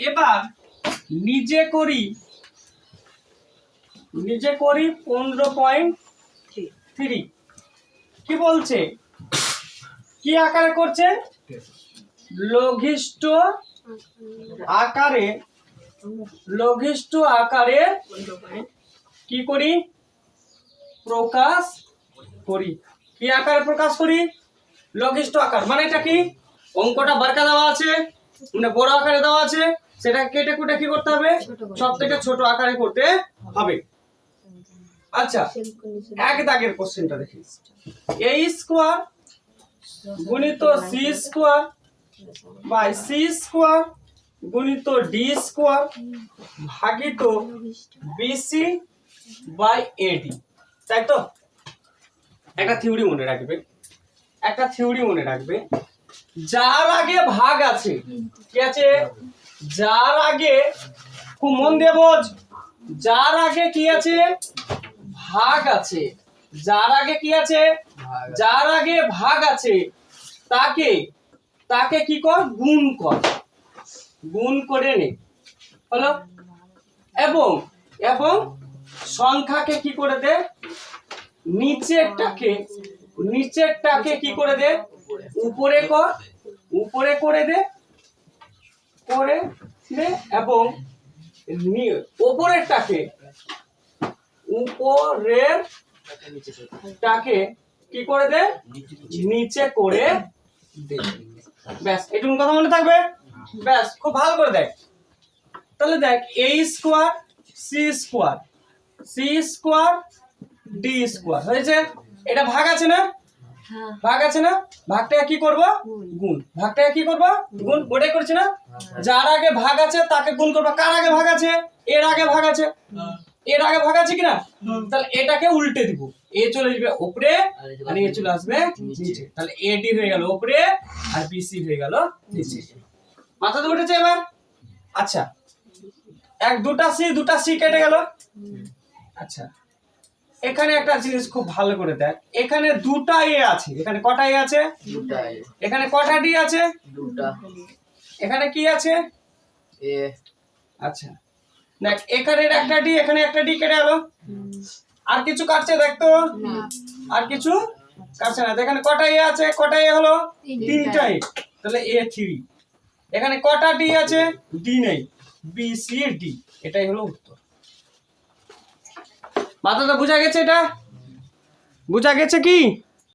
এবার নিজে করি 15.3 কি বলছে, কি আকারে করছে, লঘিষ্ঠ আকারে কি করি, প্রকাশ করি। কি আকারে প্রকাশ করি, লঘিষ্ঠ আকার। মানে এটা কি, অঙ্কটা বারকা দেওয়া আছে, মানে বড় আকারে দেওয়া আছে, সেটা কেটে কুটে কি করতে হবে, সব থেকে ছোট আকারে করতে হবে। আচ্ছা, এক দাগের কোশ্চেনটা দেখি। a স্কয়ার গুণিত c square by c square গুণিত d স্কয়ার ভাগিত bc বাই ad, তাই তো? একটা থিওরি মনে রাখবে, যার আগে ভাগ আছে, কি আছে, যার আগে, খুব মন দিয়ে বোঝ, যার আগে কি আছে, ভাগ আছে, যার আগে কি আছে, যার আগে ভাগ আছে, তাকে কি কর, গুণ করে নে, হলো। এবং সংখ্যাকে কি করে দে, নিচেরটাকে কি করে দে, উপরে করে দে এবং উপরেরটাকে কি করে দে, নিচে করে দে। ব্যাস, এটুকু কথা মনে থাকবে। ব্যাস, খুব ভালো করে দেখ। তাহলে দেখ, a square c square d square হয়েছে। এটা ভাগ আছে না, ভাগটাকে কি করব, গুণ। ভাগটাকে কি করব, গুণ। ওটাই করছি না, যার আগে ভাগ আছে তাকে গুণ করব। কার আগে ভাগ আছে, এর আগে ভাগ আছে, কিনা, তাহলে এটাকে উল্টে দিব, এ চলে যাবে উপরে আর এ চলে আসবে নিচে। তাহলে AD হয়ে গেল উপরে আর BC হয়ে গেল নিচে। মাথাতে উঠেছে এবার? আচ্ছা, দুটা সি কেটে গেল। আচ্ছা, এখানে একটা জিনিস খুব ভালো করে দেখ, এখানে দুটা এ আছে, এখানে কটা এ আছে, এখানে কটা ডি আছে, এখানে কি আছে, এ। আচ্ছা দেখ, এখানে একটা ডি, এখানে একটা ডি কেটে গেল। আর কিছু কাটছে দেখ তো, আর কিছু কাটছে না। এখানে কটা এ আছে, কটা এ হলো, তিনটা এ, তাহলে A3। এখানে কটা ডি আছে, ডি নেই, BCD। এটাই হলো উত্তর। মাথাটা বোঝা গেছে? এটা বোঝা গেছে কি?